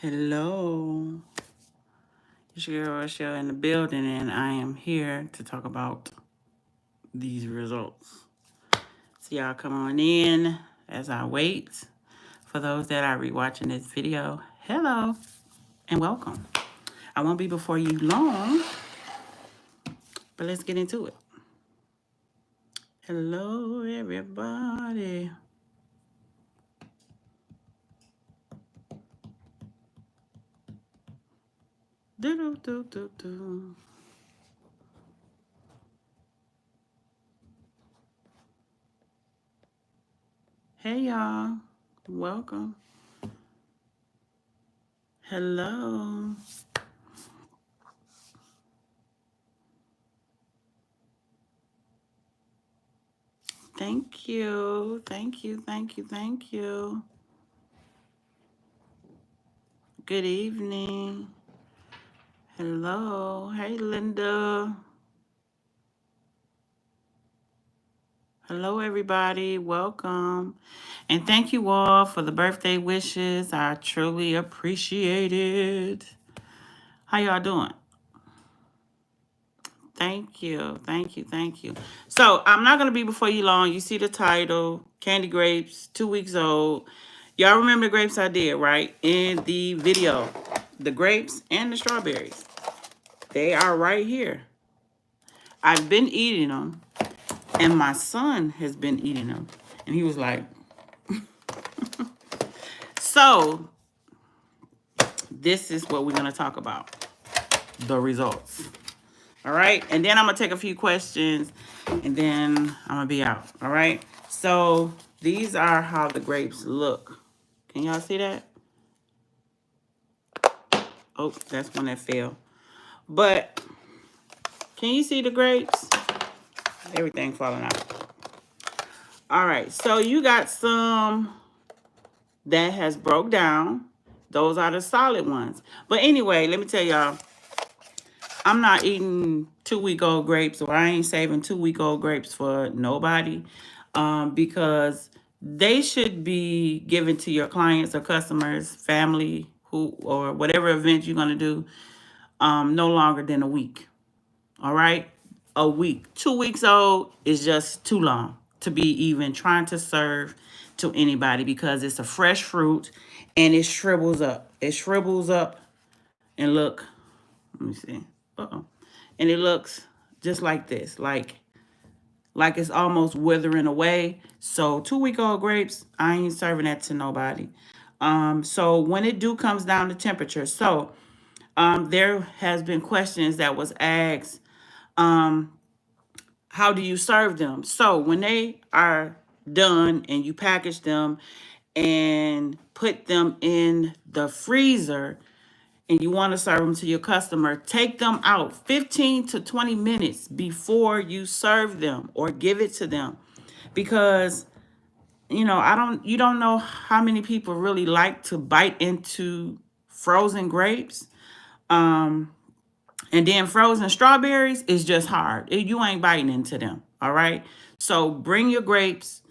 Hello, it's your girl Rochelle in the building, and I am here to talk about these results. So y'all come on in as I wait. For those that are rewatching this video, hello and welcome. I won't be before you long, but let's get into it. Hello, everybody. Do. Hey, y'all. Welcome. Hello. Thank you. Thank you. Thank you. Thank you. Good evening. Hello. Hey, Linda. Hello, everybody. Welcome. And thank you all for the birthday wishes. I truly appreciate it. How y'all doing? Thank you. Thank you. Thank you. So I'm not going to be before you long. You see the title, Candy Grapes, 2 weeks old. Y'all remember the grapes I did, right? In the video. The grapes and the strawberries. They are right here. I've been eating them. And my son has been eating them. And he was like, so this is what we're going to talk about. The results. All right. And then I'm going to take a few questions. And then I'm going to be out. All right. So these are how the grapes look. Can y'all see that? Oh, that's one that fell. But can you see the grapes? Everything falling out. All right. So you got some that has broke down. Those are the solid ones. But anyway, let me tell y'all, I'm not eating 2-week-old grapes, or I ain't saving 2-week-old grapes for nobody, because they should be given to your clients or customers, family, who or whatever event you're gonna do, no longer than a week. All right, a week. 2 weeks old is just too long to be even trying to serve to anybody, because it's a fresh fruit and it shrivels up. It shrivels up and look, let me see. And it looks just like this, like it's almost withering away. So 2-week-old grapes, I ain't serving that to nobody. So when it comes down to temperature, so there has been questions that was asked, how do you serve them? So when they are done and you package them and put them in the freezer and you want to serve them to your customer, take them out 15 to 20 minutes before you serve them or give it to them. Because, you don't know how many people really like to bite into frozen grapes. And then frozen strawberries is just hard. You ain't biting into them, all right? So bring your grapes,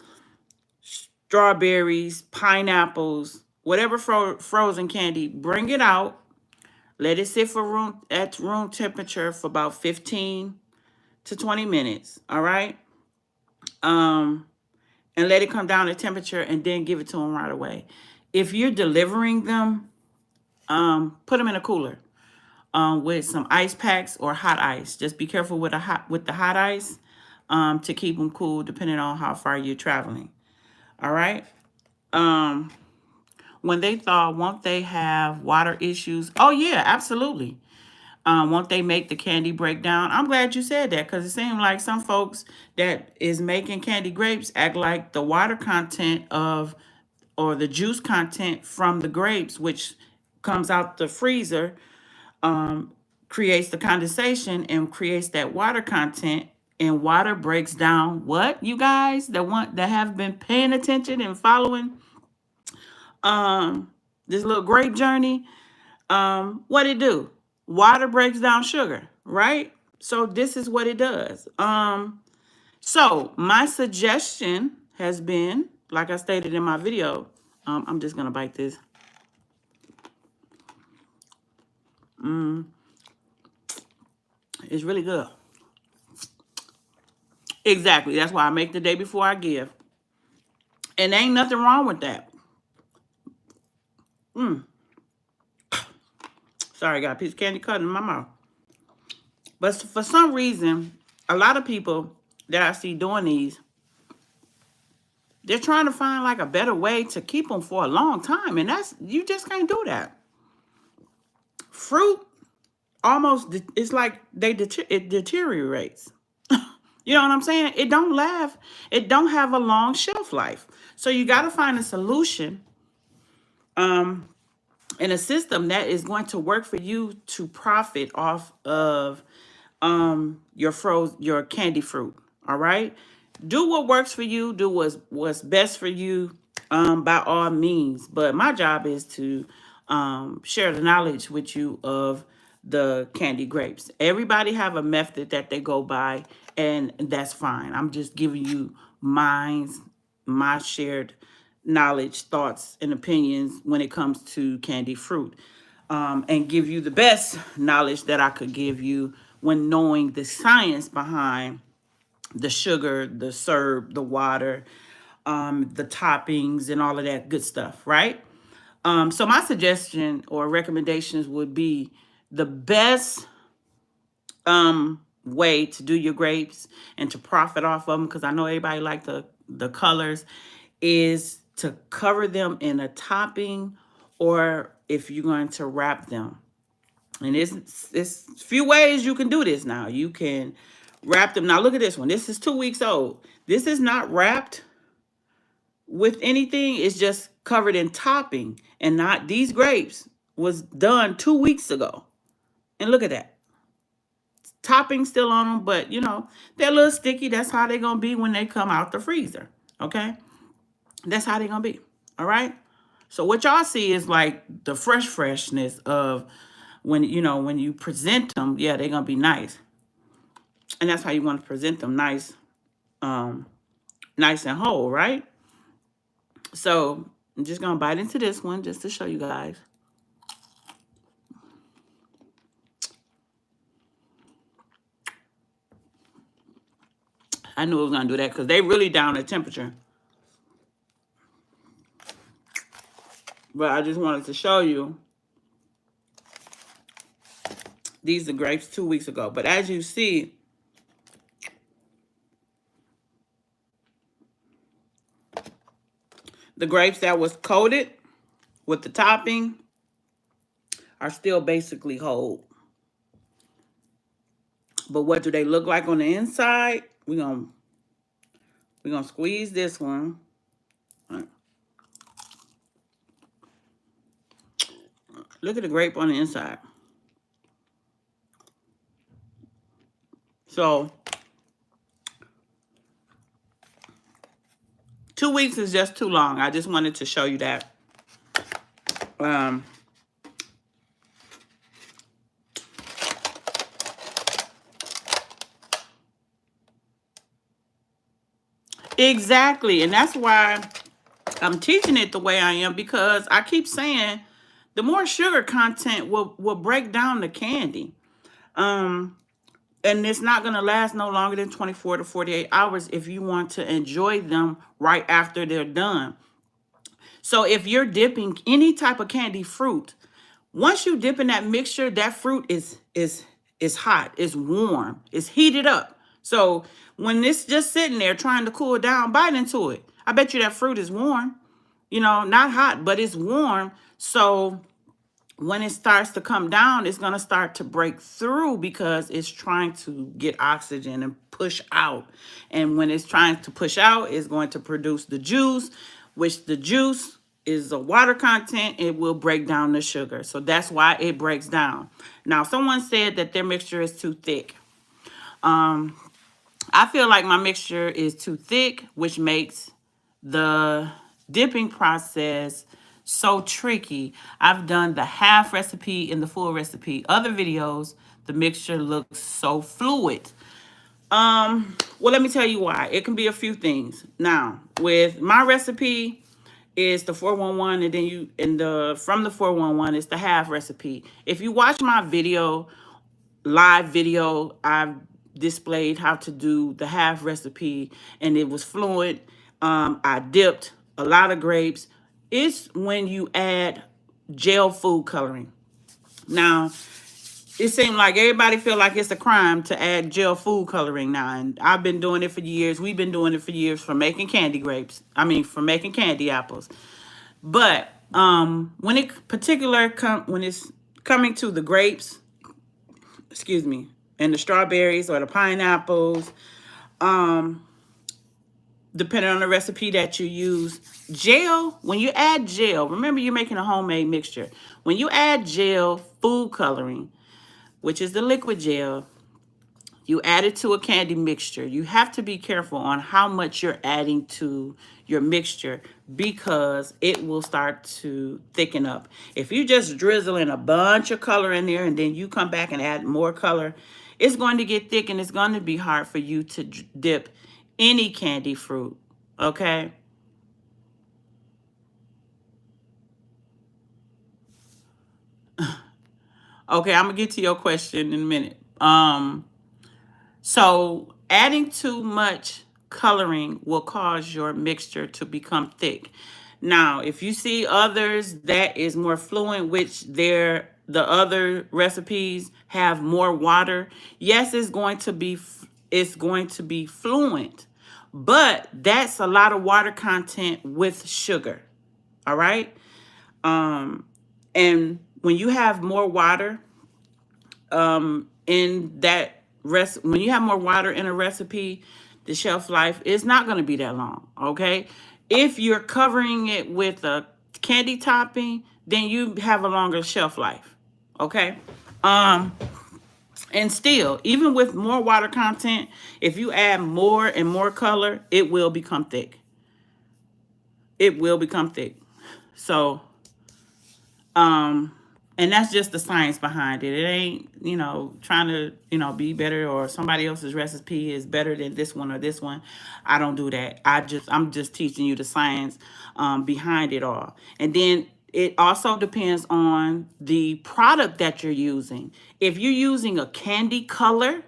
strawberries, pineapples, whatever frozen candy, bring it out. Let it sit at room temperature for about 15 to 20 minutes, all right? And let it come down to temperature and then give it to them right away. If you're delivering them, put them in a cooler. With some ice packs or hot ice. Just be careful with the hot ice to keep them cool, depending on how far you're traveling. All right. When they thaw, won't they have water issues? Oh yeah, absolutely. Won't they make the candy break down? I'm glad you said that, because it seemed like some folks that is making candy grapes act like the water content or the juice content from the grapes, which comes out the freezer, creates the condensation and creates that water content, and water breaks down what, you guys that have been paying attention and following this little grape journey, what it do? Water breaks down sugar, right? So this is what it does. So my suggestion has been, like I stated in my video, I'm just gonna bite this. It's really good. Exactly. That's why I make the day before I give. And there ain't nothing wrong with that. Sorry, I got a piece of candy cut in my mouth. But for some reason, a lot of people that I see doing these, they're trying to find like a better way to keep them for a long time. And you just can't do that. Fruit it's like it deteriorates. You know what I'm saying? It don't last. It don't have a long shelf life. So you got to find a solution and a system that is going to work for you to profit off of your candy fruit. All right? Do what works for you, do what's best for you, by all means. But my job is to share the knowledge with you of the candy grapes. Everybody have a method that they go by, and that's fine. I'm just giving you my shared knowledge, thoughts, and opinions when it comes to candy fruit, and give you the best knowledge that I could give you when knowing the science behind the sugar, the syrup, the water, the toppings, and all of that good stuff, right? So my suggestion or recommendations would be the best way to do your grapes and to profit off of them, because I know everybody like the colors, is to cover them in a topping, or if you're going to wrap them. And it's few ways you can do this now. You can wrap them. Now look at this one. This is 2 weeks old. This is not wrapped with anything. It's just covered in topping. And not these grapes was done 2 weeks ago. And look at that. Topping still on them, but they're a little sticky. That's how they're going to be when they come out the freezer. Okay? That's how they're going to be. All right? So what y'all see is like the freshness of when you present them. Yeah, they're going to be nice. And that's how you want to present them, nice and whole, right? So I'm just going to bite into this one just to show you guys. I knew it was going to do that because they really down at temperature. But I just wanted to show you. These are grapes 2 weeks ago. But as you see, the grapes that was coated with the topping are still basically whole. But what do they look like on the inside? We're gonna squeeze this one. Right. Look at the grape on the inside. So 2 weeks is just too long. I just wanted to show you that. Exactly. And that's why I'm teaching it the way I am, because I keep saying the more sugar content will break down the candy. And it's not going to last no longer than 24 to 48 hours if you want to enjoy them right after they're done. So if you're dipping any type of candy fruit, once you dip in that mixture, that fruit is hot, it's warm, it's heated up. So when it's just sitting there trying to cool down, bite into it. I bet you that fruit is warm, not hot, but it's warm. So when it starts to come down, it's going to start to break through because it's trying to get oxygen and push out. And when it's trying to push out, it's going to produce the juice, which the juice is a water content. It will break down the sugar. So that's why it breaks down. Now, someone said that their mixture is too thick. I feel like my mixture is too thick, which makes the dipping process so tricky. I've done the half recipe and the full recipe. Other videos, the mixture looks so fluid. Well, let me tell you why. It can be a few things. Now, with my recipe, is the 411, and then from the 411 is the half recipe. If you watch my live video, I've displayed how to do the half recipe, and it was fluent. I dipped a lot of grapes. It's when you add gel food coloring. Now, it seems like everybody feel like it's a crime to add gel food coloring now, and I've been doing it for years. We've been doing it for years for making candy grapes. I mean, for making candy apples. But when it's coming to the grapes, excuse me, and the strawberries or the pineapples, depending on the recipe that you use, when you add gel, remember you're making a homemade mixture. When you add gel food coloring, which is the liquid gel, you add it to a candy mixture. You have to be careful on how much you're adding to your mixture because it will start to thicken up. If you just drizzle in a bunch of color in there and then you come back and add more color, it's going to get thick and it's going to be hard for you to dip any candy fruit, okay? Okay, I'm going to get to your question in a minute. So adding too much coloring will cause your mixture to become thick. Now, if you see others that is more fluent, which the other recipes have more water, yes, it's going to be fluent, but that's a lot of water content with sugar. All right. And when you have more water, when you have more water in a recipe, the shelf life is not going to be that long, okay? If you're covering it with a candy topping, then you have a longer shelf life, okay? And still, even with more water content, if you add more and more color, it will become thick. It will become thick. So, and that's just the science behind it. It ain't, trying to, be better or somebody else's recipe is better than this one or this one. I don't do that. I'm just teaching you the science behind it all. And then it also depends on the product that you're using. If you're using a candy color,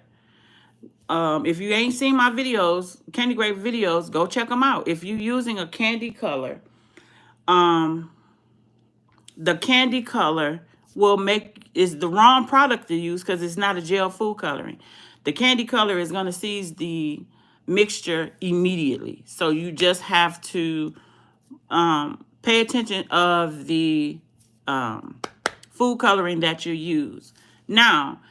if you ain't seen my videos, candy grape videos, go check them out. If you're using a candy color, the candy color is the wrong product to use because it's not a gel food coloring. The candy color is going to seize the mixture immediately. So you just have to pay attention of the food coloring that you use. Now,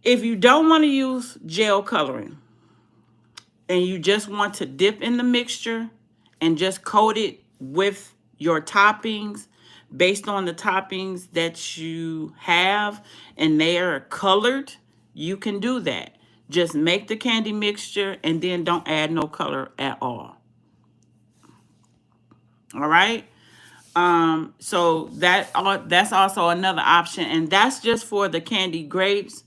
if you don't want to use gel coloring and you just want to dip in the mixture and just coat it with your toppings, based on the toppings that you have and they are colored, you can do that. Just make the candy mixture and then don't add no color at all. All right. So that's also another option, and that's just for the candy grapes,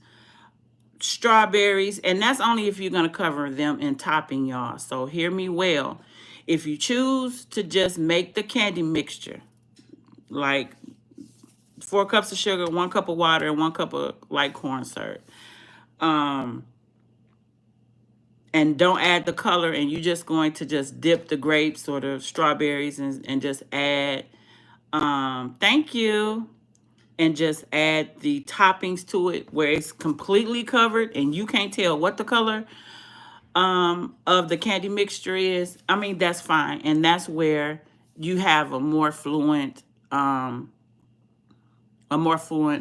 strawberries, and that's only if you're going to cover them in topping, y'all. So hear me well. If you choose to just make the candy mixture, like 4 cups of sugar, 1 cup of water, and 1 cup of light corn syrup. And don't add the color, and you're just going to just dip the grapes or the strawberries and just add, thank you, and just add the toppings to it where it's completely covered and you can't tell what the color of the candy mixture is. I mean, that's fine. And that's where you have a more fluent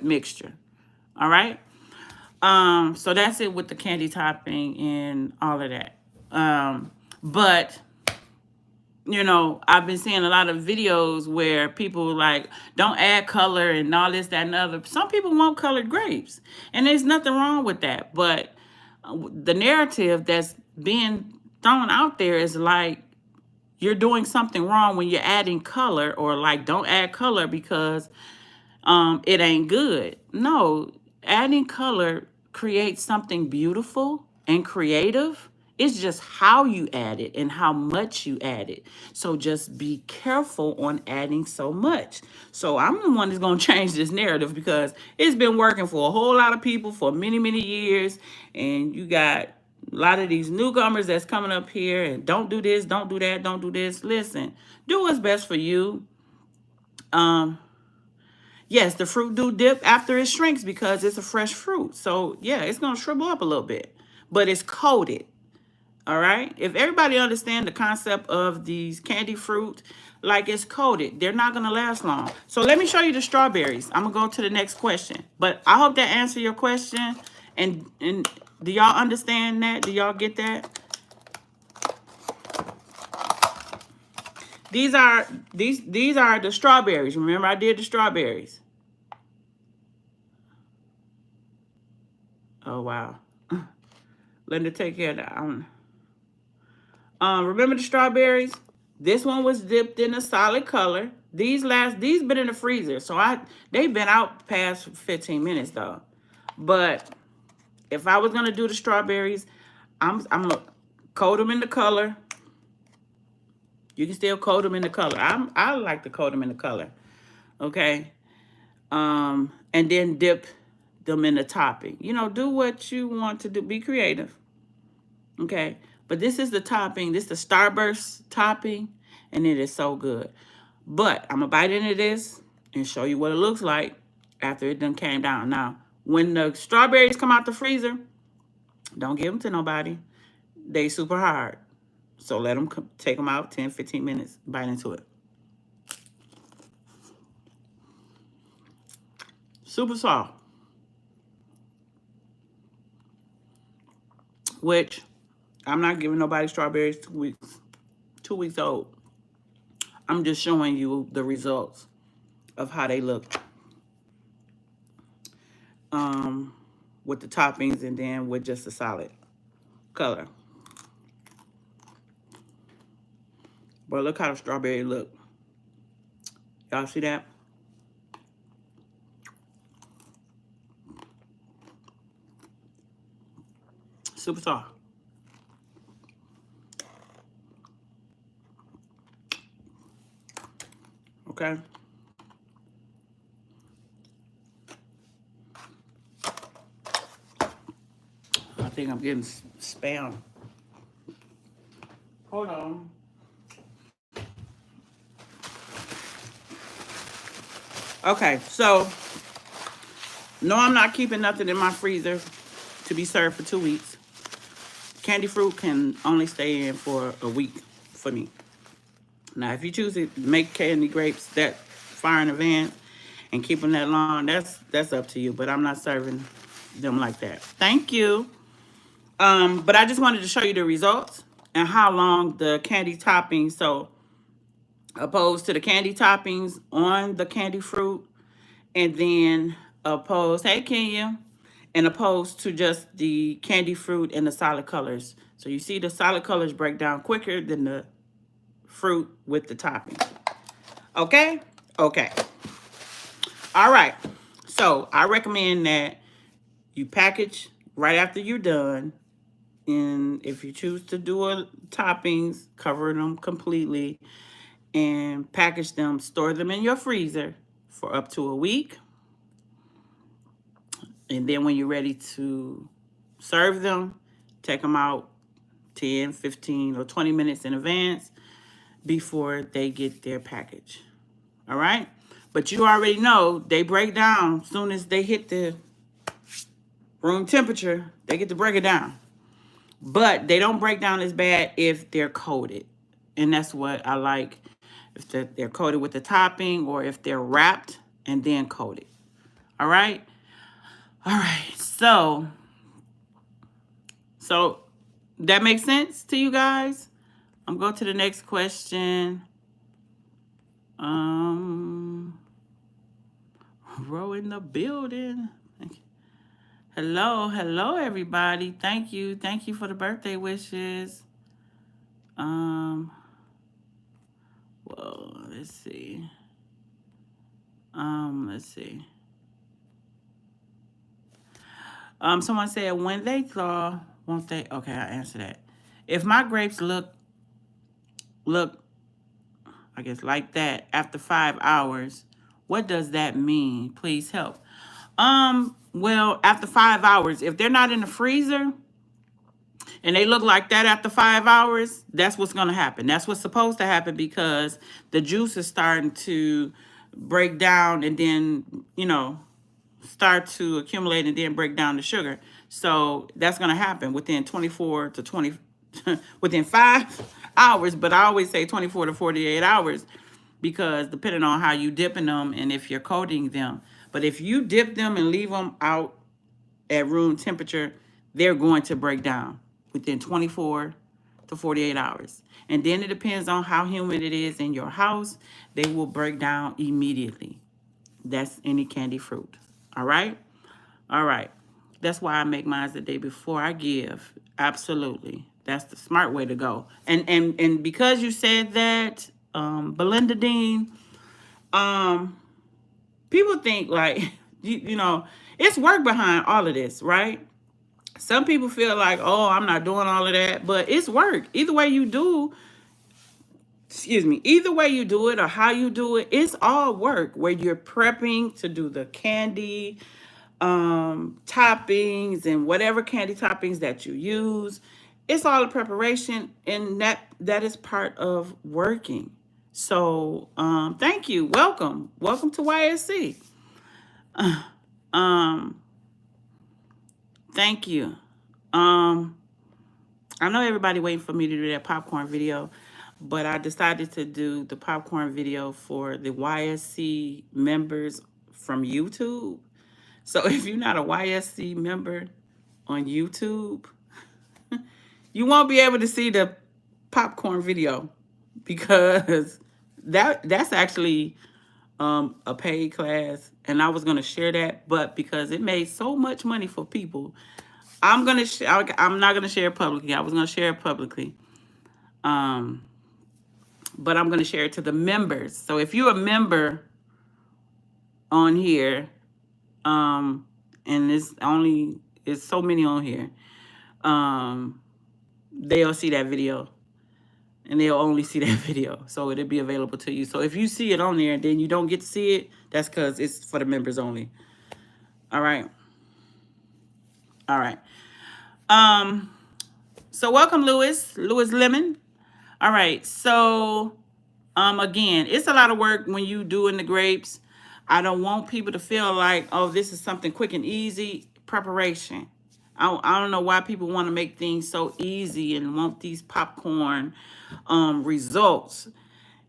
mixture. All right. So that's it with the candy topping and all of that. But I've been seeing a lot of videos where people like don't add color and all this, that, and other. Some people want colored grapes, and there's nothing wrong with that. But the narrative that's being thrown out there is like you're doing something wrong when you're adding color, or like don't add color because it ain't good. No, adding color creates something beautiful and creative It's just how you add it and how much you add it. So just be careful on adding so much. So I'm the one that's going to change this narrative because it's been working for a whole lot of people for many, many years. And you got a lot of these newcomers that's coming up here and don't do this, don't do that, don't do this. Listen, do what's best for you. Yes, the fruit do dip after it shrinks because it's a fresh fruit. So yeah, it's gonna shrivel up a little bit, but it's coated. All right. If everybody understand the concept of these candy fruit, like it's coated, they're not gonna last long. So let me show you the strawberries. I'm gonna go to the next question, but I hope that answered your question. And do y'all understand that? Do y'all get that? These are the strawberries. Remember, I did the strawberries. Oh wow. Linda, take care of that. Remember the strawberries? This one was dipped in a solid color. These been in the freezer, so they've been out past 15 minutes though. But if I was gonna do the strawberries, I'm gonna coat them in the color. You can still coat them in the color. I like to coat them in the color. Okay. And then dip them in the topping. You know, do what you want to do. Be creative. Okay. But this is the topping. This is the Starburst topping. And it is so good. But I'm going to bite into this and show you what it looks like after it done came down. Now, when the strawberries come out the freezer, don't give them to nobody. They super hard. So let them take them out 10, 15 minutes. Bite into it. Super soft. Which I'm not giving nobody strawberries 2 weeks old. I'm just showing you the results of how they look. With the toppings and then with just a solid color. But look how the strawberry look. Y'all see that? Super soft. Okay. I think I'm getting spam. Hold on. Okay, so no, I'm not keeping nothing in my freezer to be served for 2 weeks. Candy fruit can only stay in for a week for me. Now, if you choose to make candy grapes that far in advance and keep them that long, that's up to you. But I'm not serving them like that. Thank you. But I just wanted to show you the results and how long the candy toppings, so opposed to the candy toppings on the candy fruit, and then opposed, hey Kenya, and opposed to just the candy fruit and the solid colors. So you see the solid colors break down quicker than the fruit with the topping. Okay? Okay. All right. So I recommend that you package right after you're done. And if you choose to do toppings, cover them completely and package them, store them in your freezer for up to a week. And then when you're ready to serve them, take them out 10, 15, or 20 minutes in advance before they get their package. All right? But you already know they break down as soon as they hit the room temperature. They get to break it down. But they don't break down as bad if they're coated. And that's what I like. If they're coated with the topping or if they're wrapped and then coated. All right? All right. So that makes sense to you guys? I'm going to the next question. Row in the building. Hello, everybody. Thank you for the birthday wishes. Well, let's see. Someone said when they thaw, won't they? Okay, I answered that. If my grapes look, I guess like that after 5 hours, what does that mean? Please help. Well, after 5 hours, if they're not in the freezer and they look like that after 5 hours, that's what's going to happen. That's what's supposed to happen because the juice is starting to break down and then, start to accumulate and then break down the sugar. So that's going to happen within 24 to 20, within 5 hours. But I always say 24 to 48 hours because depending on how you dipping them and if you're coating them. But if you dip them and leave them out at room temperature, they're going to break down within 24 to 48 hours. And then it depends on how humid it is in your house. They will break down immediately. That's any candy fruit. All right? All right. That's why I make mine the day before I give. Absolutely. That's the smart way to go. And because you said that, Belinda Dean, people think like, it's work behind all of this, right? Some people feel like, oh, I'm not doing all of that, but it's work. Either way you do it or how you do it, it's all work where you're prepping to do the candy toppings and whatever candy toppings that you use. It's all a preparation, and that is part of working. So thank you. Welcome to YSC. Thank you. I know everybody waiting for me to do that popcorn video, but I decided to do the popcorn video for the YSC members from YouTube. So if you're not a YSC member on YouTube, you won't be able to see the popcorn video because that's actually a paid class, and I was going to share that, but because it made so much money for people, I'm not going to share it publicly. I was going to share it publicly. But I'm going to share it to the members. So if you're a member on here, and it's so many on here, they'll see that video. And they'll only see that video. So it'll be available to you. So if you see it on there and then you don't get to see it, that's because it's for the members only. All right. All right. So welcome, Lewis Lemon. All right. So again, it's a lot of work when you doing the grapes. I don't want people to feel like, oh, this is something quick and easy. Preparation. I don't know why people want to make things so easy and want these popcorn results.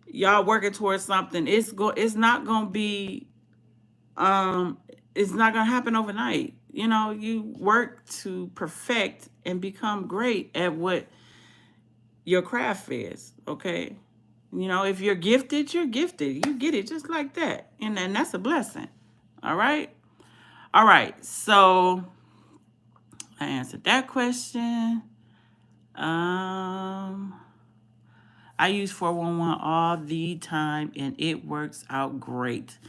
Y'all working towards something. It's not gonna be it's not gonna happen overnight. You work to perfect and become great at what your craft is. Okay. If you're gifted, you're gifted. You get it just like that. And then that's a blessing. All right. All right. So I answered that question. I use 411 all the time, and it works out great.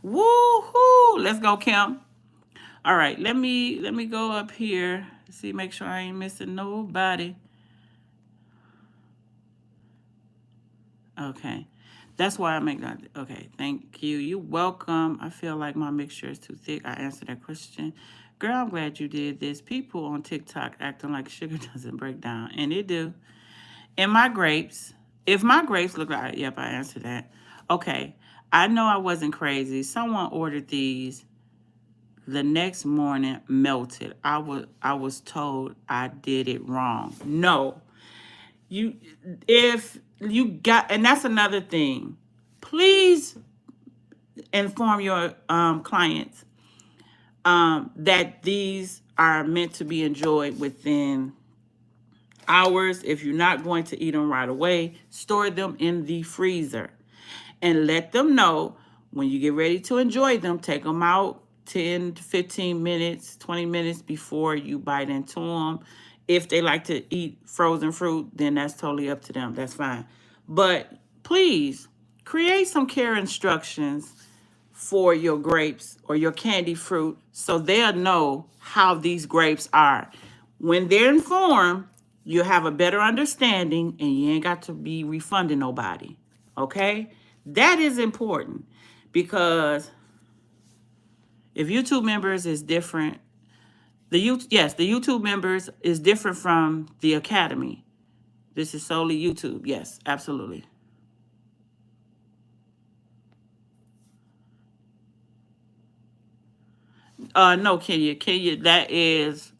Woohoo! Let's go, Kim. All right, let me go up here. See, make sure I ain't missing nobody. Okay, that's why I make that. Okay, thank you. You're welcome. I feel like my mixture is too thick. I answered that question. Girl, I'm glad you did this. People on TikTok acting like sugar doesn't break down, and it do. And my grapes, if my grapes look like, yep, I answered that. Okay, I know I wasn't crazy. Someone ordered these the next morning, melted. I was told I did it wrong. No, if you got, and that's another thing. Please inform your clients that these are meant to be enjoyed within hours. If you're not going to eat them right away, store them in the freezer and let them know when you get ready to enjoy them. Take them out 10 to 15 minutes, 20 minutes before you bite into them. If they like to eat frozen fruit, then that's totally up to them. That's fine. But please create some care instructions for your grapes or your candy fruit so they'll know how these grapes are. When they're informed, you have a better understanding and you ain't got to be refunding nobody. Okay? That is important because if YouTube members is different, the YouTube members is different from the Academy. This is solely YouTube. Yes, absolutely. No, Kenya. Kenya, that is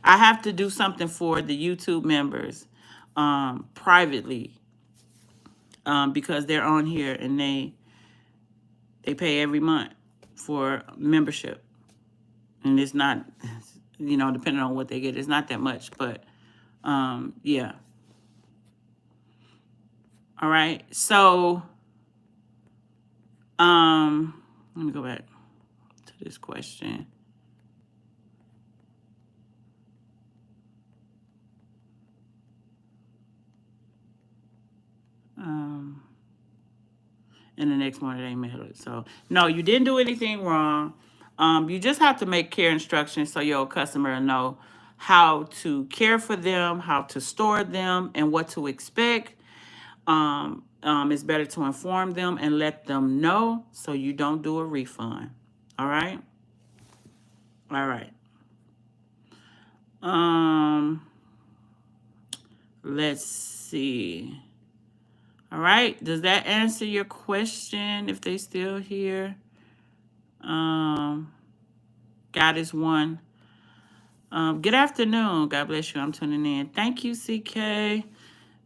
I have to do something for the YouTube members privately because they're on here and they pay every month for membership. And it's not, depending on what they get, it's not that much, but yeah. All right. So let me go back to this question. And the next morning they mail it. So no, you didn't do anything wrong. You just have to make care instructions so your customer know how to care for them, how to store them, and what to expect. It's better to inform them and let them know so you don't do a refund. All right? All right. Let's see. All right. Does that answer your question if they still here? God is one. Good afternoon. God bless you. I'm tuning in. Thank you, CK.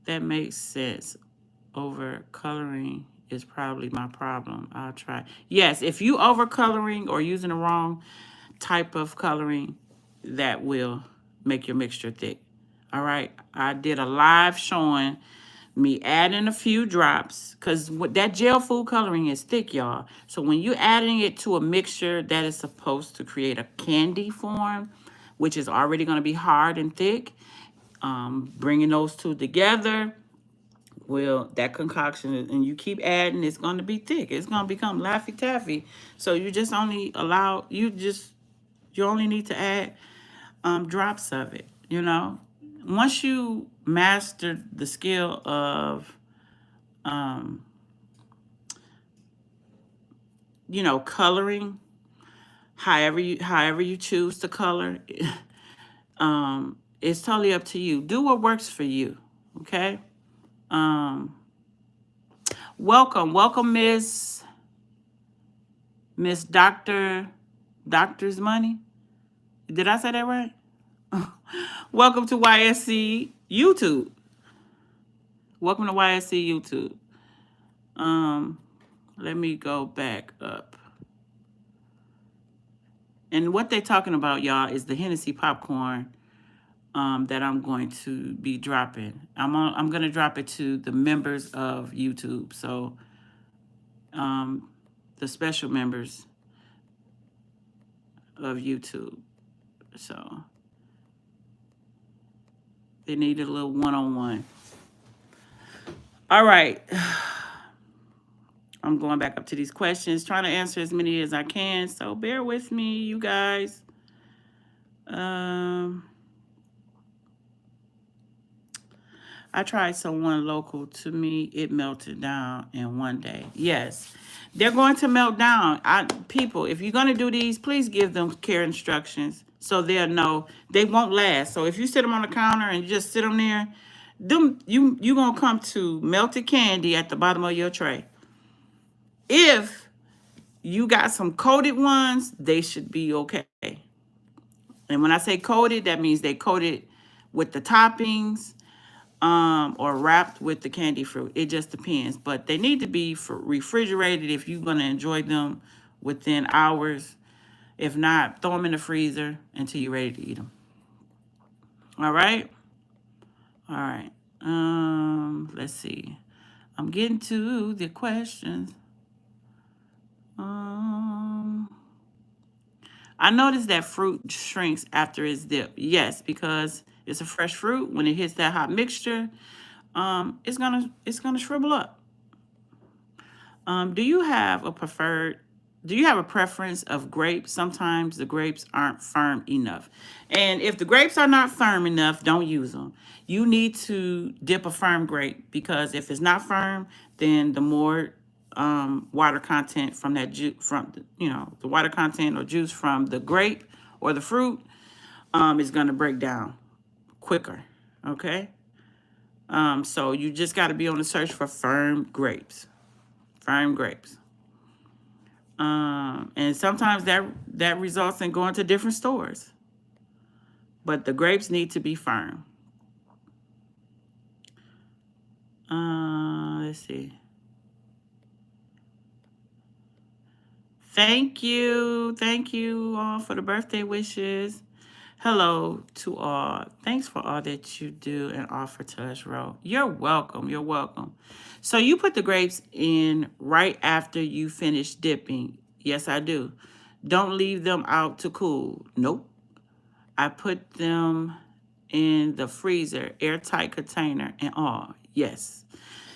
That makes sense. Over coloring is probably my problem. I'll try. Yes, if you over coloring or using the wrong type of coloring, that will make your mixture thick. All right. I did a live showing me adding a few drops because that gel food coloring is thick, y'all. So when you're adding it to a mixture that is supposed to create a candy form, which is already going to be hard and thick, bringing those two together, well, that concoction, and you keep adding, it's going to be thick. It's going to become Laffy Taffy. So you just only you only need to add drops of it, Once you master the skill of, coloring, however you choose to color, it's totally up to you. Do what works for you, okay? Welcome, Miss Doctor's Money. Did I say that right? Welcome to YSC YouTube. Welcome to YSC YouTube. Let me go back up. And what they're talking about, y'all, is the Hennessy popcorn that I'm going to be dropping. I'm going to drop it to the members of YouTube. So the special members of YouTube. So they need a little one-on-one. All right. I'm going back up to these questions, trying to answer as many as I can. So bear with me, you guys. I tried someone local to me. It melted down in one day. Yes, they're going to melt down. People, if you're going to do these, please give them care instructions so they'll know they won't last. So if you sit them on the counter and you just sit them there, you're going to come to melted candy at the bottom of your tray. If you got some coated ones, they should be okay. And when I say coated, that means they coated with the toppings or wrapped with the candy fruit. It just depends. But they need to be refrigerated if you're going to enjoy them within hours. If not, throw them in the freezer until you're ready to eat them. All right? All right. Let's see. I'm getting to the questions. I noticed that fruit shrinks after it's dipped. Yes, because it's a fresh fruit. When it hits that hot mixture, it's gonna shrivel up. Do you have a preferred Do you have a preference of grapes? Sometimes the grapes aren't firm enough. And if the grapes are not firm enough, don't use them. You need to dip a firm grape, because if it's not firm, then the more water content from that juice, from the water content or juice from the grape or the fruit, is going to break down quicker. Okay. So you just got to be on the search for firm grapes. Firm grapes. And sometimes that results in going to different stores. But the grapes need to be firm. Let's see. Thank you all for the birthday wishes. Hello to all. Thanks for all that you do and offer to us, Ro. You're welcome. You're welcome. So you put the grapes in right after you finish dipping. Yes, I do. Don't leave them out to cool. Nope. I put them in the freezer, airtight container and all. Yes.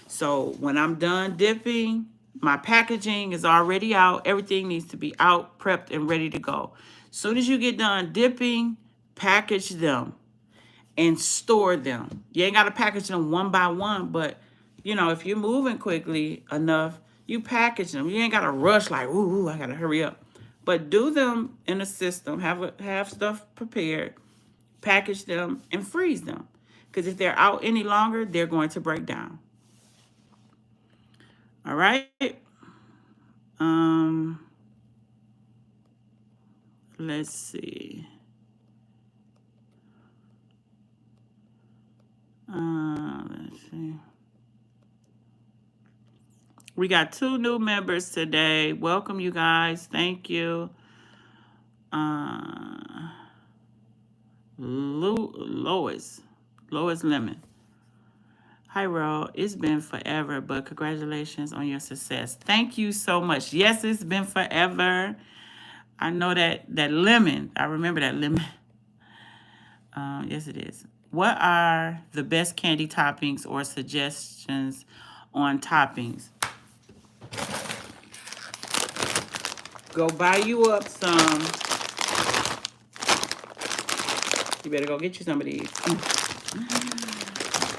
So when I'm done dipping, my packaging is already out. Everything needs to be out, prepped, and ready to go. Soon as you get done dipping, package them and store them. You ain't got to package them one by one, but if you're moving quickly enough, you package them. You ain't got to rush like, ooh, I got to hurry up. But do them in a system, have stuff prepared, package them, and freeze them. Because if they're out any longer, they're going to break down. All right. Let's see. Let's see. We got 2 new members today. Welcome, you guys. Thank you. Lois Lemon. Hi, Ro. It's been forever, but congratulations on your success. Thank you so much. Yes, it's been forever. I know that lemon. I remember that lemon. Yes, it is. What are the best candy toppings or suggestions on toppings? Go buy you up some. You better go get you some of these.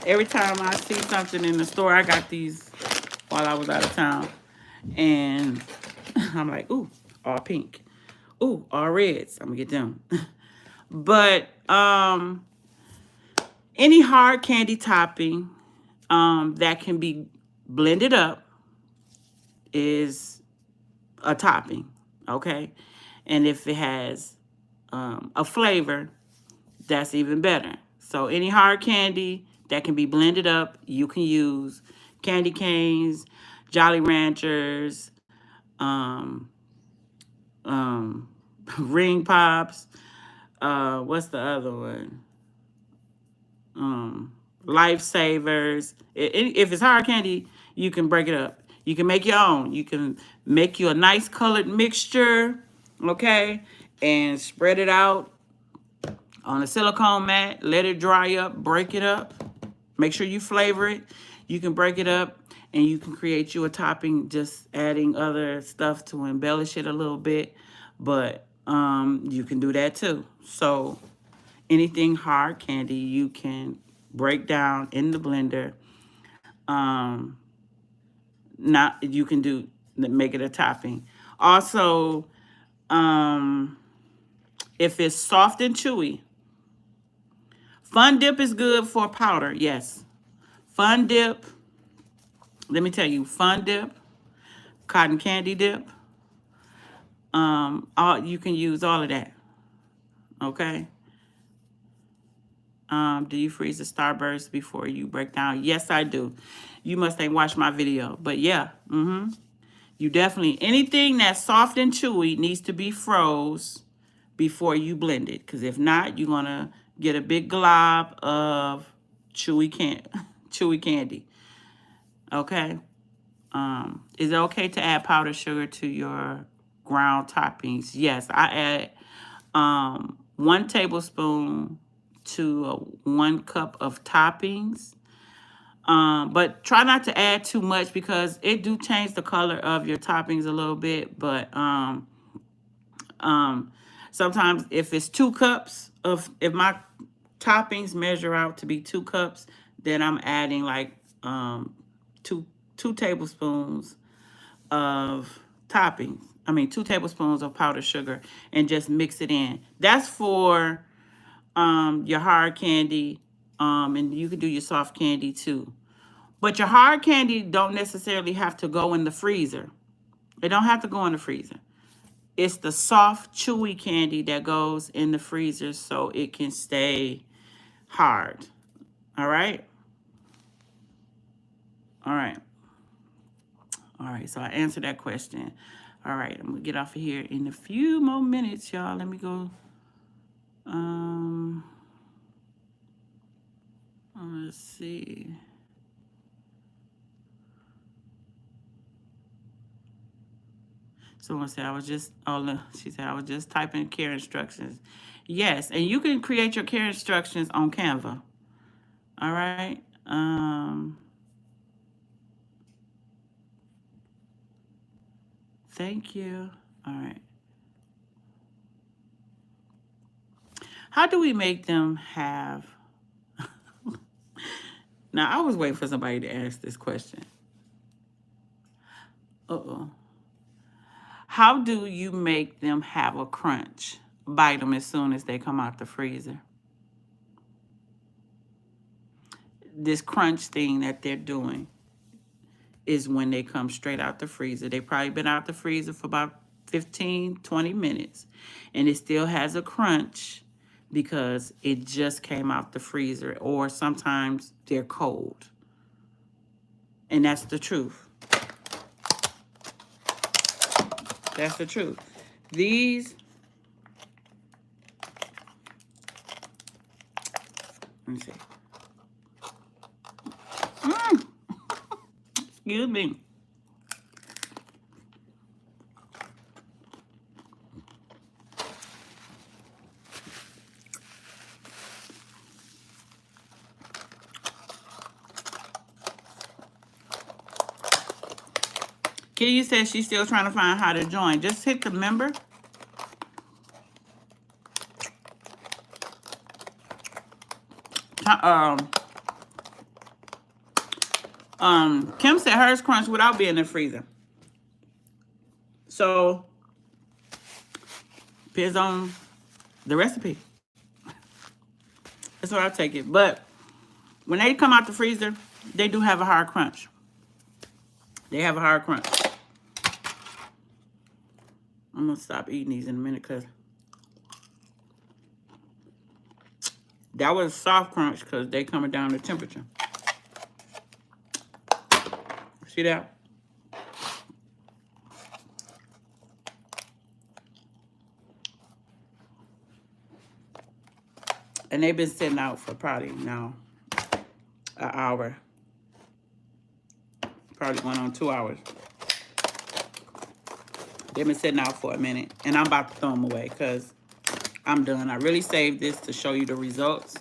Every time I see something in the store, I got these while I was out of town. And I'm like, ooh, all pink. Ooh, all reds. I'm going to get them. But any hard candy topping that can be blended up is a topping, okay? And if it has a flavor, that's even better. So any hard candy that can be blended up, you can use candy canes, Jolly Ranchers, Ring Pops. What's the other one? Lifesavers. If it's hard candy, you can break it up. You can make your own. You can make you a nice colored mixture, okay, and spread it out on a silicone mat. Let it dry up. Break it up. Make sure you flavor it. You can break it up, and you can create you a topping, just adding other stuff to embellish it a little bit. But you can do that too. So anything hard candy you can break down in the blender. You can make it a topping. Also, if it's soft and chewy, Fun Dip is good for powder. Yes, Fun Dip. Let me tell you, Fun Dip, Cotton Candy Dip. You can use all of that. Okay. Do you freeze the Starburst before you break down? Yes, I do. You must ain't watched my video, but yeah. You definitely, anything that's soft and chewy needs to be froze before you blend it. Because if not, you're going to get a big glob of chewy candy. Okay? Is it okay to add powdered sugar to your ground toppings? Yes, I add 1 tablespoon to 1 cup of toppings. But try not to add too much because it do change the color of your toppings a little bit. But um, sometimes if it's 2 cups if my toppings measure out to be 2 cups, then I'm adding like two two tablespoons of toppings. I mean 2 tablespoons of powdered sugar and just mix it in. That's for your hard candy, and you can do your soft candy too. But your hard candy don't necessarily have to go in the freezer. It don't have to go in the freezer. It's the soft, chewy candy that goes in the freezer so it can stay hard. All right? All right. All right, so I answered that question. All right, I'm going to get off of here in a few more minutes, y'all. Let me go. Let's see. Someone said I was just, oh, look, she said I was just typing care instructions. Yes, and you can create your care instructions on Canva. All right. Thank you. All right. How do we make them have? Now, I was waiting for somebody to ask this question. Uh-oh. How do you make them have a crunch? Bite them as soon as they come out the freezer. This crunch thing that they're doing is when they come straight out the freezer. They probably been out the freezer for about 15, 20 minutes. And it still has a crunch because it just came out the freezer. Or sometimes they're cold. And that's the truth. That's the truth. These, let me see. Excuse me. Kitty says she's still trying to find how to join. Just hit the member. Kim said hers crunch without being in the freezer. So, depends on the recipe. That's what I take it. But when they come out the freezer, they do have a hard crunch. They have a hard crunch. I'm going to stop eating these in a minute because that was soft crunch because they coming down the temperature. See that? And they've been sitting out for probably now an hour. Probably going on 2 hours. They've been sitting out for a minute. And I'm about to throw them away because I'm done. I really saved this to show you the results.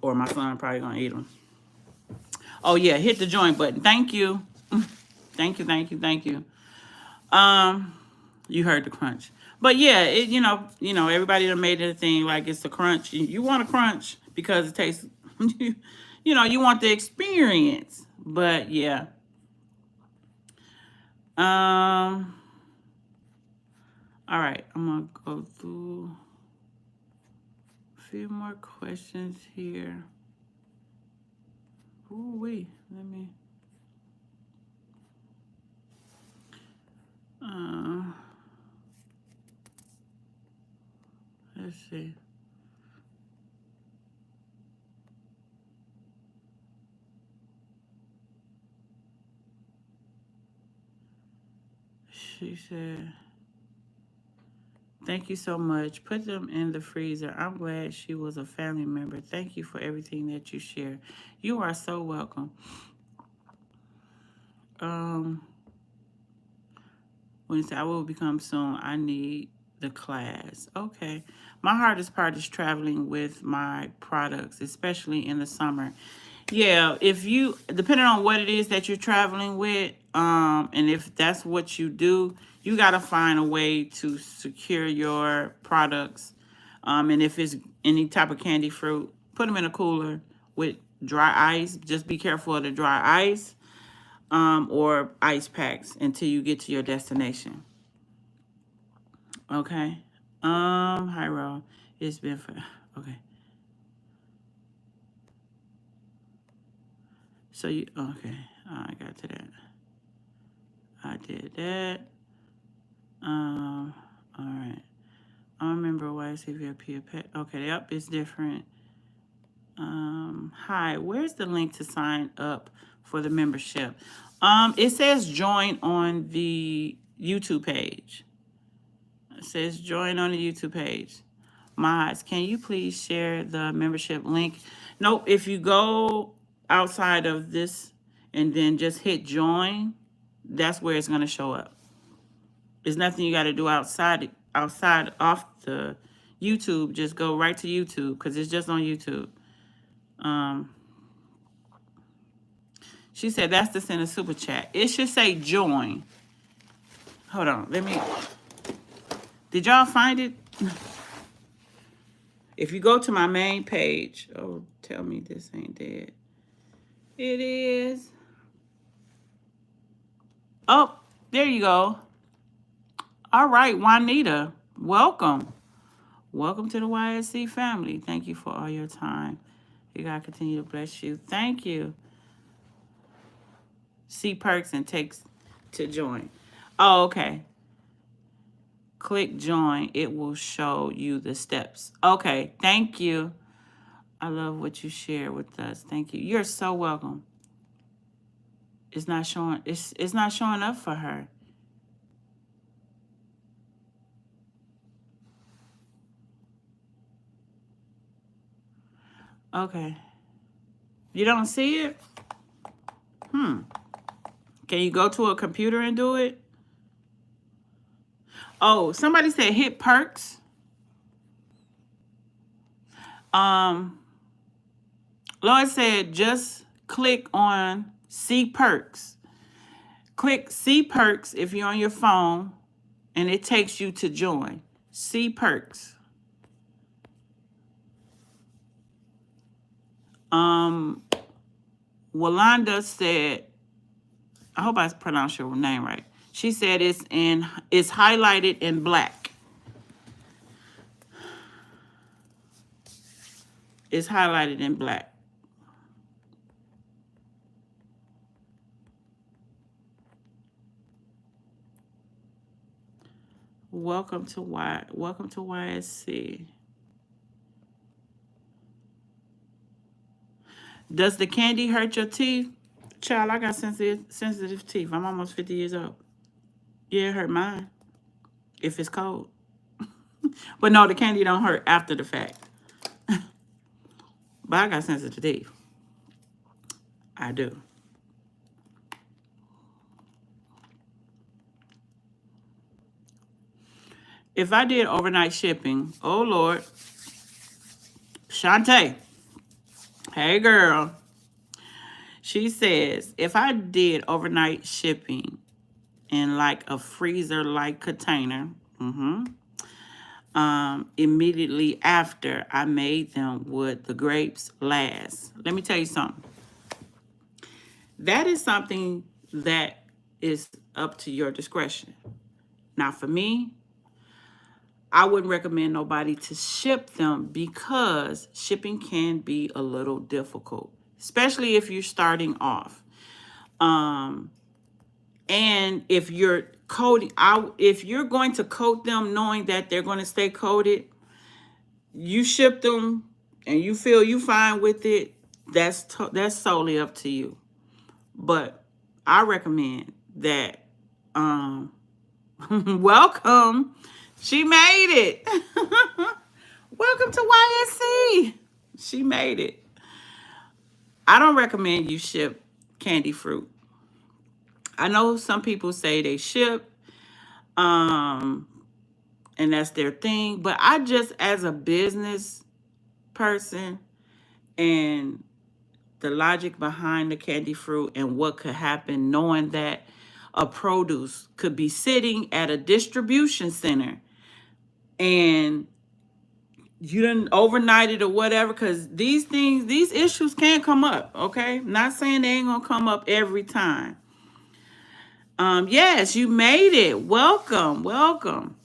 Or my son probably going to eat them. Oh, yeah. Hit the join button. Thank you. Thank you, thank you, thank you. You heard the crunch. But yeah, it, you know, everybody done made it a thing like it's a crunch. You want a crunch because it tastes, you know, you want the experience. But yeah. All right, I'm gonna go through a few more questions here. Ooh wee, let me. Let's see. She said, thank you so much. Put them in the freezer. I'm glad she was a family member. Thank you for everything that you share. You are so welcome. When you say I will become soon, I need the class. Okay. My hardest part is traveling with my products, especially in the summer. Yeah, if you, depending on what it is that you're traveling with, and if that's what you do, you got to find a way to secure your products. And if it's any type of candy fruit, put them in a cooler with dry ice. Just be careful of the dry ice, or ice packs until you get to your destination. Okay. Hyro, it's been for, okay. So you, okay, I got to that. I did that. All right. I don't remember why it's CVP pet. Okay, yep, it's different. Hi, where's the link to sign up for the membership? It says join on the YouTube page. It says join on the YouTube page. Mods, can you please share the membership link? Nope, if you go outside of this and then just hit join, that's where it's going to show up. There's nothing you got to do outside off the YouTube. Just go right to YouTube because it's just on YouTube. Um, she said that's to send a super chat. It should say join. Hold on, let me. Did y'all find it? If you go to my main page, oh, tell me this ain't dead. It is. Oh, there you go. All right, Juanita, welcome. Welcome to the YSC family. Thank you for all your time. You God continue to bless you. Thank you. See perks and takes to join. Oh, okay. Click join. It will show you the steps. Okay, thank you. I love what you share with us. Thank you. You're so welcome. It's not showing. It's not showing up for her. Okay. You don't see it? Can you go to a computer and do it? Oh, somebody said hit perks. Lloyd said just click on see perks. Click see perks if you're on your phone, and it takes you to join. See perks. Walanda said, I hope I pronounced your name right. She said it's highlighted in black. It's highlighted in black. Welcome to YSC. Does the candy hurt your teeth? Child, I got sensitive teeth. I'm almost 50 years old. Yeah, it hurt mine if it's cold. But no, the candy don't hurt after the fact. But I got sensitive teeth. I do. If I did overnight shipping, oh Lord. Shantae. Hey girl. She says, if I did overnight shipping in like a freezer-like container, immediately after I made them, would the grapes last? Let me tell you something. That is something that is up to your discretion. Now, for me, I wouldn't recommend nobody to ship them because shipping can be a little difficult, especially if you're starting off. And if you're coating, if you're going to coat them knowing that they're going to stay coated, you ship them and you feel you fine with it, that's solely up to you. But I recommend that. Welcome. She made it. Welcome to YSC. She made it. I don't recommend you ship candy fruit. I know some people say they ship, and that's their thing. But I just, as a business person and the logic behind the candy fruit and what could happen, knowing that a produce could be sitting at a distribution center and you didn't overnight it or whatever, because these things, these issues can come up, okay? Not saying they ain't gonna come up every time. Yes, you made it. Welcome, welcome.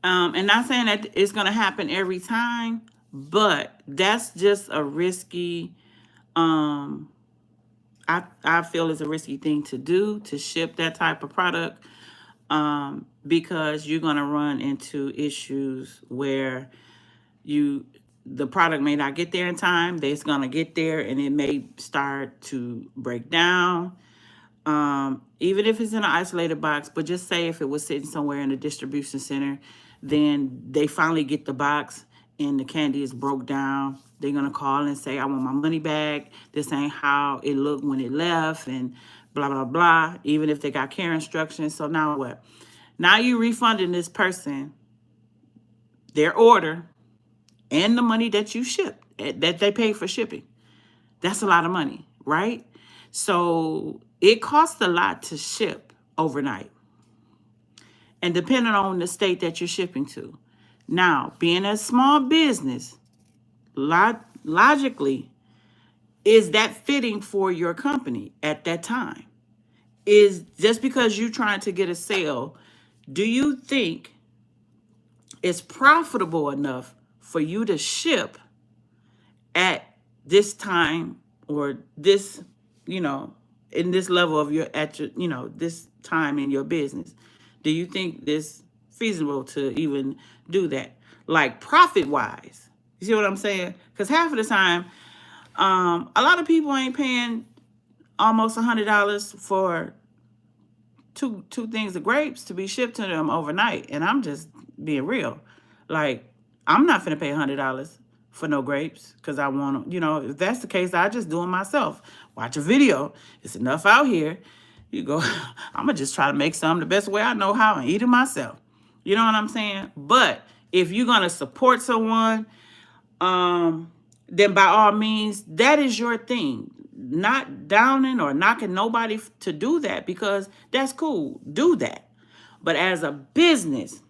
And not saying that it's gonna happen every time, but that's just a risky, I feel it's a risky thing to do, to ship that type of product, because you're gonna run into issues where the product may not get there in time. It's gonna get there and it may start to break down. Even if it's in an isolated box, but just say if it was sitting somewhere in a distribution center, then they finally get the box and the candy is broke down. They're gonna call and say, I want my money back. This ain't how it looked when it left, and blah, blah, blah. Even if they got care instructions. So now what? Now you refunding this person their order and the money that you shipped, that they paid for shipping. That's a lot of money, right? So it costs a lot to ship overnight. And depending on the state that you're shipping to. Now, being a small business, logically, is that fitting for your company at that time? Is just because you're trying to get a sale, do you think it's profitable enough for you to ship at this time, or this, in this level of this time in your business? Do you think this feasible to even do that? Like profit wise, you see what I'm saying? Because half of the time, a lot of people ain't paying almost $100 for two things of grapes to be shipped to them overnight. And I'm just being real. Like, I'm not finna pay $100 for no grapes because I want to, if that's the case, I just do it myself. Watch a video. It's enough out here. You go, I'm going to just try to make some the best way I know how and eat it myself. You know what I'm saying? But if you're going to support someone, then by all means, that is your thing. Not downing or knocking nobody to do that, because that's cool. Do that. But as a business,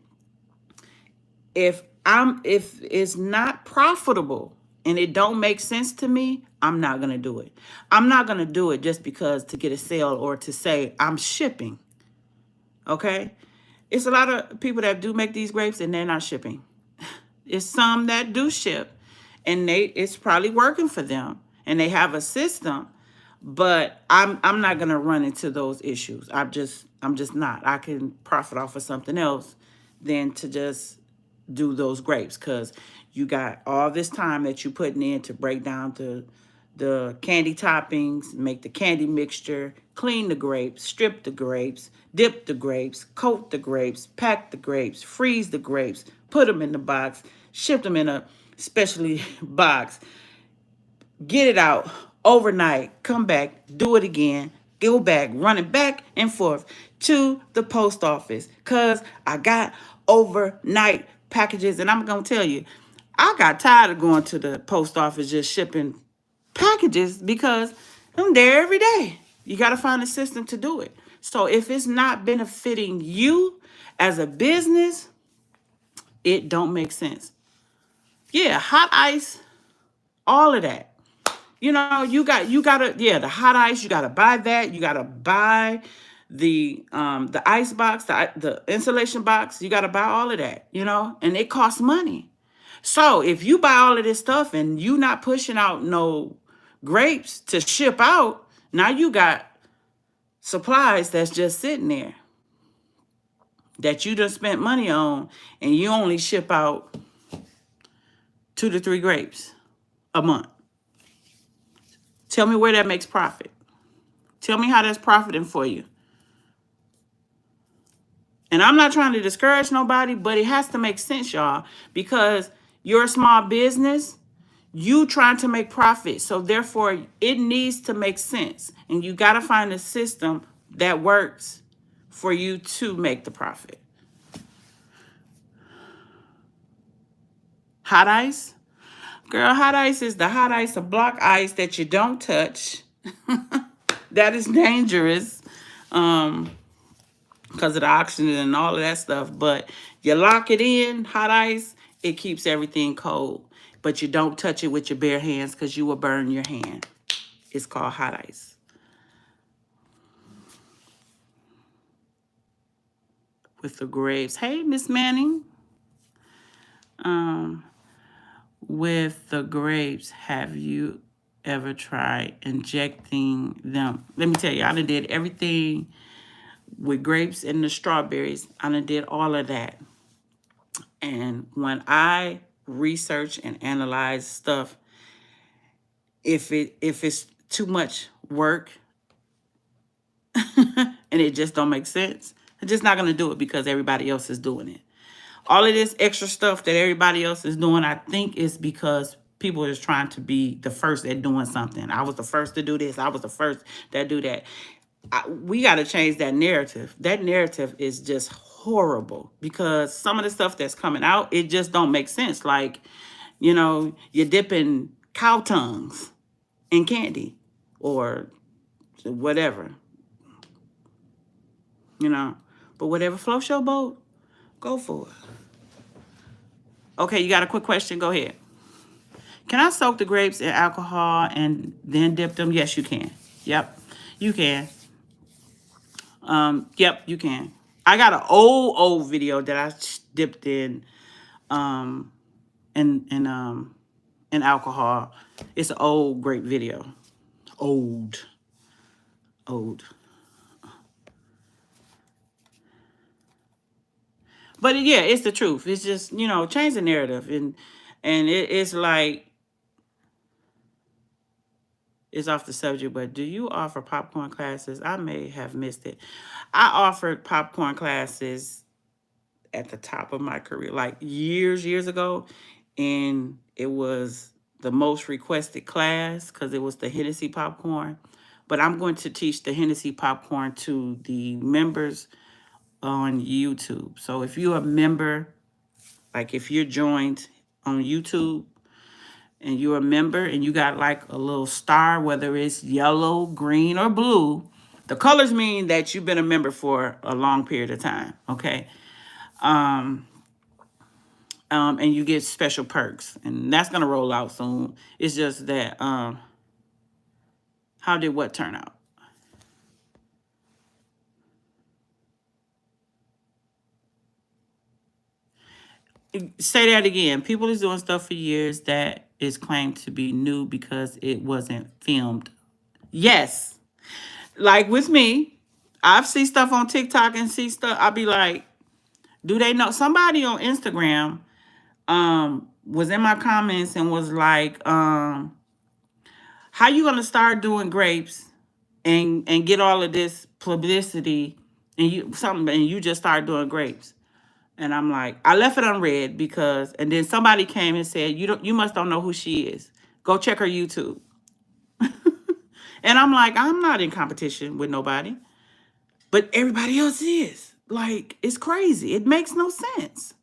if it's not profitable and it don't make sense to me, I'm not going to do it. I'm not going to do it just because to get a sale or to say I'm shipping. Okay? It's a lot of people that do make these grapes and they're not shipping. It's some that do ship and it's probably working for them and they have a system, but I'm not going to run into those issues. I'm just not. I can profit off of something else than to just do those grapes, because you got all this time that you putting in to break down the candy toppings, make the candy mixture, clean the grapes, strip the grapes, dip the grapes, coat the grapes, pack the grapes, freeze the grapes, put them in the box, ship them in a specially box, get it out overnight, come back, do it again, go back, running back and forth to the post office because I got overnight packages. And I'm going to tell you, I got tired of going to the post office just shipping packages because I'm there every day. You got to find a system to do it. So if it's not benefiting you as a business, it don't make sense. Yeah, hot ice, all of that. You gotta, the hot ice, you gotta buy that. You gotta buy the ice box, the insulation box. You gotta buy all of that, and it costs money. So if you buy all of this stuff and you not pushing out no grapes to ship out, now you got supplies that's just sitting there that you just spent money on, and you only ship out 2 to 3 grapes a month. Tell me where that makes profit. Tell me how that's profiting for you. And I'm not trying to discourage nobody, but it has to make sense, y'all, because you're a small business. You trying to make profit. So therefore, it needs to make sense. And you got to find a system that works for you to make the profit. Hot ice? Girl, hot ice is the hot ice of block ice that you don't touch. That is dangerous. Because of the oxygen and all of that stuff. But you lock it in, hot ice, it keeps everything cold. But you don't touch it with your bare hands because you will burn your hand. It's called hot ice. With the grapes. Hey, Miss Manning. With the grapes, have you ever tried injecting them? Let me tell you, I done did everything with grapes and the strawberries. I done did all of that. And when I research and analyze stuff, if it's too much work and it just don't make sense, I'm just not gonna do it because everybody else is doing it. All of this extra stuff that everybody else is doing, I think is because people are just trying to be the first at doing something. I was the first to do this. I was the first that do that. We got to change that narrative. That narrative is just horrible because some of the stuff that's coming out, it just don't make sense. Like, you're dipping cow tongues in candy or whatever, But whatever floats your boat, go for it. Okay, you got a quick question? Go ahead. Can I soak the grapes in alcohol and then dip them? Yes, you can. Yep, you can. Yep, you can. I got an old video that I dipped in in alcohol. It's an old grape video. Old. But yeah, it's the truth. It's just, change the narrative. And it's like, it's off the subject, but do you offer popcorn classes? I may have missed it. I offered popcorn classes at the top of my career, like years ago. And it was the most requested class because it was the Hennessy popcorn. But I'm going to teach the Hennessy popcorn to the members on YouTube. So if you're a member, like if you're joined on YouTube and you're a member and you got like a little star, whether it's yellow, green, or blue, the colors mean that you've been a member for a long period of time, okay? And you get special perks, and that's gonna roll out soon. It's just that, how did what turn out? Say that again. People is doing stuff for years that is claimed to be new because it wasn't filmed. Yes. Like with me, I've seen stuff on TikTok and see stuff. I'll be like, do they know? Somebody on Instagram was in my comments and was like, how you gonna start doing grapes and get all of this publicity and you just start doing grapes? And I'm like, I left it unread because, and then somebody came and said, you must don't know who she is. Go check her YouTube. And I'm like, I'm not in competition with nobody, but everybody else is. Like, it's crazy. It makes no sense.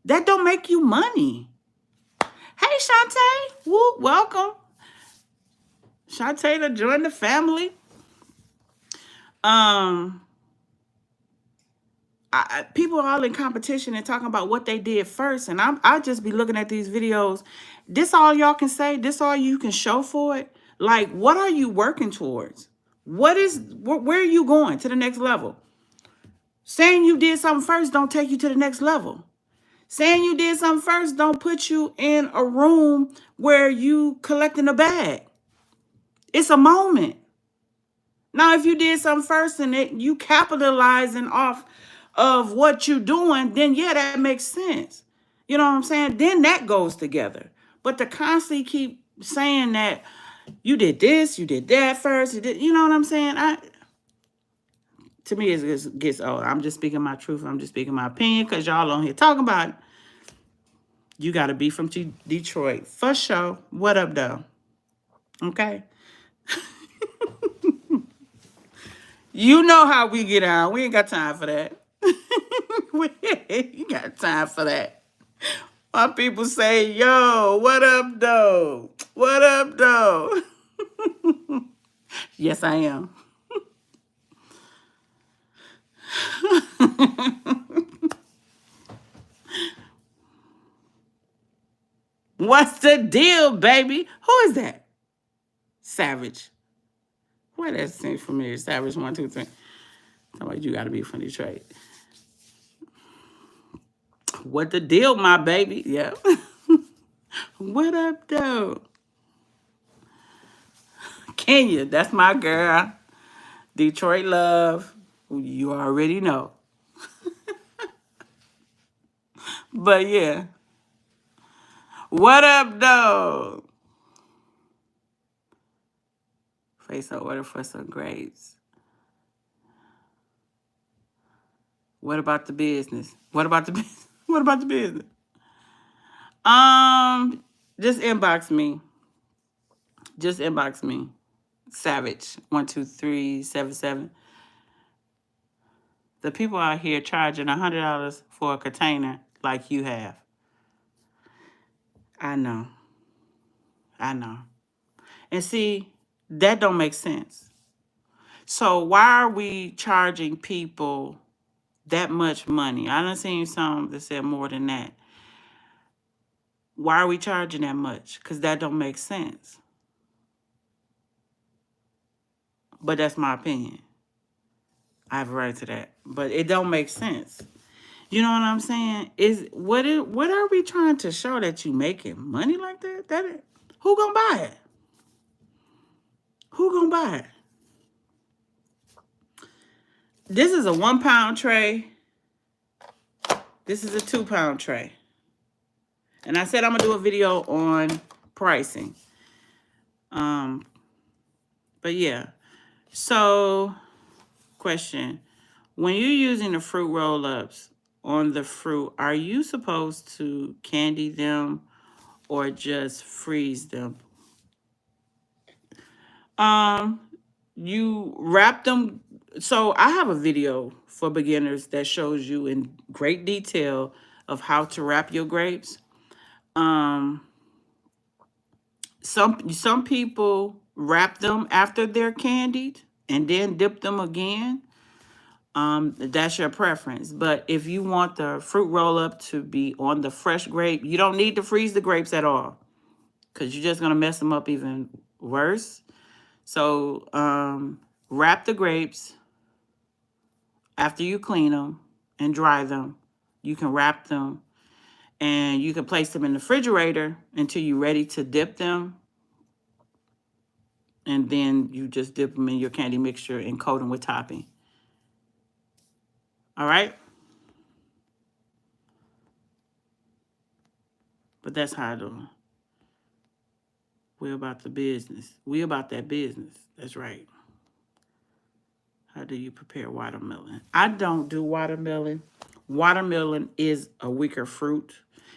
That don't make you money. Hey, Shantae. Woo, welcome. Shantae to join the family. People are all in competition and talking about what they did first. And I just be looking at these videos. This all y'all can say? This all you can show for it? Like, what are you working towards? Where are you going to the next level? Saying you did something first don't take you to the next level. Saying you did something first don't put you in a room where you collecting a bag. It's a moment. Now, if you did something first and you capitalizing off of what you're doing, then yeah, that makes sense. You know what I'm saying? Then that goes together. But to constantly keep saying that you did this, you did that first, you know what I'm saying? To me, it gets old. I'm just speaking my truth. I'm just speaking my opinion because y'all on here talking about it. You got to be from Detroit. For sure. What up, though? Okay. You know how we get on. We ain't got time for that. We ain't got time for that. My people say, yo, what up, though? What up, though? Yes, I am. What's the deal, baby? Who is that? Savage. Why that seems familiar? Savage 123. Somebody, you gotta be from Detroit. What the deal, my baby? Yeah. What up, though? Kenya, that's my girl. Detroit love. You already know. But yeah. What up, though? Face an order for some grapes. What about the business? What about the business? What about the business? Just inbox me. Just inbox me. Savage 12377. The people out here charging $100 for a container like you have. I know. I know. And see, that don't make sense. So why are we charging people that much money? I done seen some that said more than that. Why are we charging that much? Because that don't make sense. But that's my opinion. I have a right to that. But it don't make sense. You know what I'm saying? What are we trying to show, that you making money like that? Who gonna buy it? Who gonna buy it? This is a 1 pound tray. This is a 2 pound tray. And I said I'm gonna do a video on pricing. But yeah. So, question. When you're using the fruit roll-ups on the fruit, are you supposed to candy them or just freeze them? You wrap them. So I have a video for beginners that shows you in great detail of how to wrap your grapes. Some people wrap them after they're candied and then dip them again. That's your preference. But if you want the fruit roll-up to be on the fresh grape, you don't need to freeze the grapes at all, because you're just going to mess them up even worse. So wrap the grapes after you clean them and dry them. You can wrap them and you can place them in the refrigerator until you're ready to dip them. And then you just dip them in your candy mixture and coat them with topping. All right? But that's how I do it. We're about the business. We're about that business. That's right. How do you prepare watermelon? I don't do watermelon. Watermelon is a weaker fruit.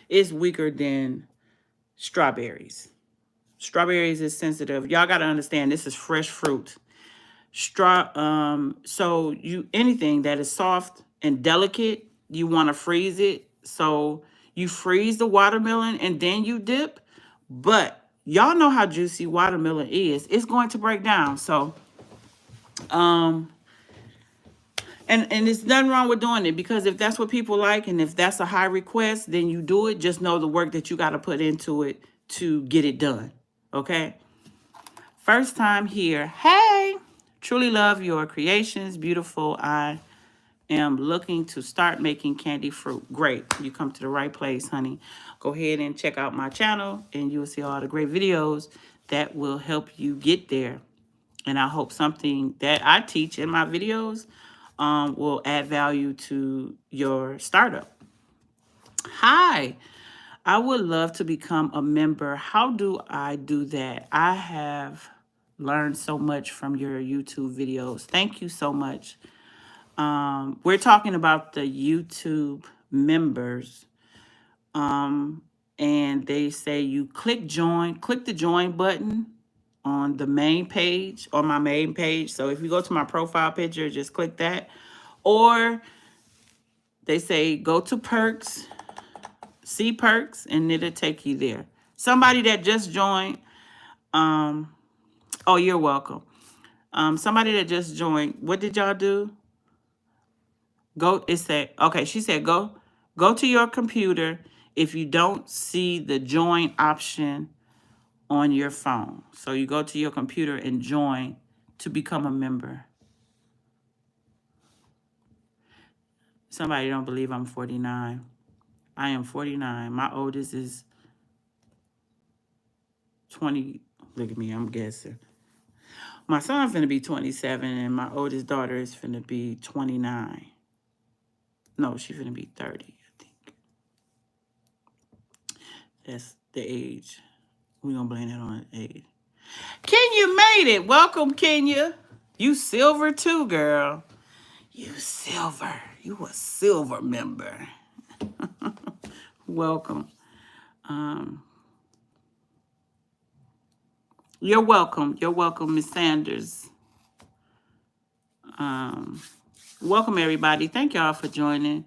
It's weaker than strawberries. Strawberries is sensitive. Y'all got to understand, this is fresh fruit. So anything that is soft and delicate, you want to freeze it. So you freeze the watermelon and then you dip. But y'all know how juicy watermelon is. It's going to break down. So and there's nothing wrong with doing it, because if that's what people like and if that's a high request, then you do it. Just know the work that you got to put into it to get it done. Okay? First time here. Hey! Truly love your creations. Beautiful. I am looking to start making candy fruit. Great. You come to the right place, honey. Go ahead and check out my channel and you will see all the great videos that will help you get there. And I hope something that I teach in my videos will add value to your startup. Hi. I would love to become a member. How do I do that? I have learned so much from your YouTube videos. Thank you so much. We're talking about the YouTube members. And they say you click the join button on the main page, on my main page. So if you go to my profile picture, just click that. Or they say go to perks, See perks, and it'll take you there. Somebody that just joined, oh, you're welcome. Somebody that just joined, what did y'all do? Go, it said, okay, she said, go to your computer if you don't see the join option on your phone. So you go to your computer and join to become a member. Somebody don't believe I'm 49. I am 49. My oldest is 20. Look at me, I'm guessing. My son's finna be 27, and my oldest daughter is finna be 29. No, she finna be 30, I think. That's the age. We're gonna blame that on age. Kenya made it. Welcome, Kenya. You silver too, girl. You silver. You a silver member. Welcome. You're welcome. You're welcome, Miss Sanders. Welcome, everybody. Thank y'all for joining.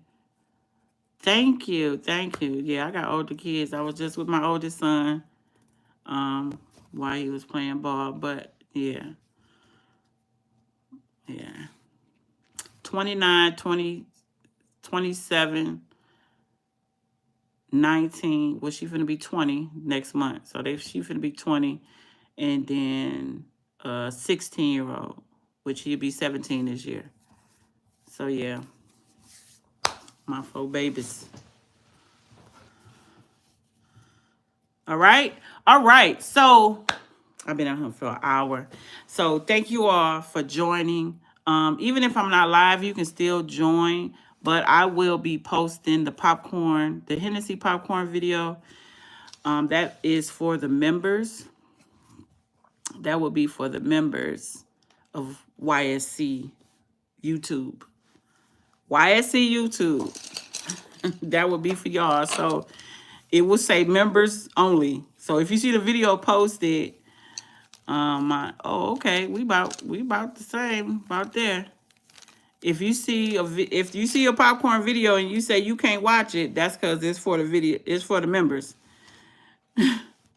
Thank you. Thank you. Yeah, I got older kids. I was just with my oldest son while he was playing ball. But, yeah. Yeah. 29, 20, 27, 19. Well, she's going to be 20 next month. So she's going to be 20. And then a 16-year-old, which he'll be 17 this year. So, yeah. My 4 babies. All right. All right. So I've been on here for an hour. So thank you all for joining. Even if I'm not live, you can still join. But I will be posting the popcorn, the Hennessy popcorn video. That is for the members. That will be for the members of YSC YouTube. YSC YouTube. That would be for y'all. So it will say members only. So if you see the video posted, okay, we about the same, about there. If you see a popcorn video and you say you can't watch it, that's because it's for the video. It's for the members.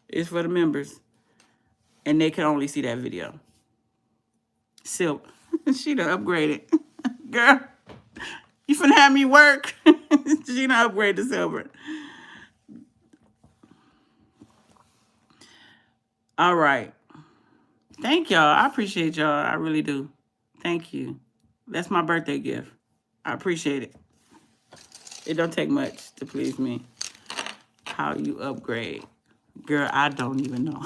It's for the members, and they can only see that video. Silk, she done upgraded, girl. You finna have me work. She done upgraded to silver. All right. Thank y'all. I appreciate y'all. I really do. Thank you. That's my birthday gift. I appreciate it. It don't take much to please me. How you upgrade. Girl, I don't even know.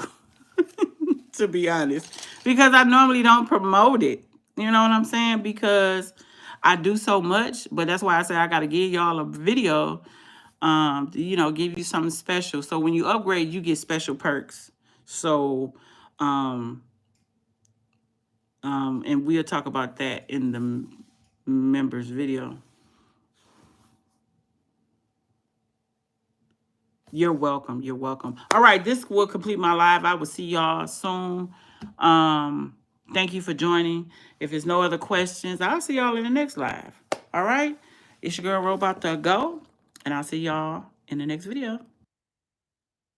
To be honest. Because I normally don't promote it. You know what I'm saying? Because I do so much. But that's why I say I got to give y'all a video. Give you something special. So when you upgrade, you get special perks. So, and we'll talk about that in the members video. You're welcome. You're welcome. All right, this will complete my live. I will see y'all soon. Thank you for joining. If there's no other questions, I'll see y'all in the next live. All right? It's your girl Robot to go, and I'll see y'all in the next video.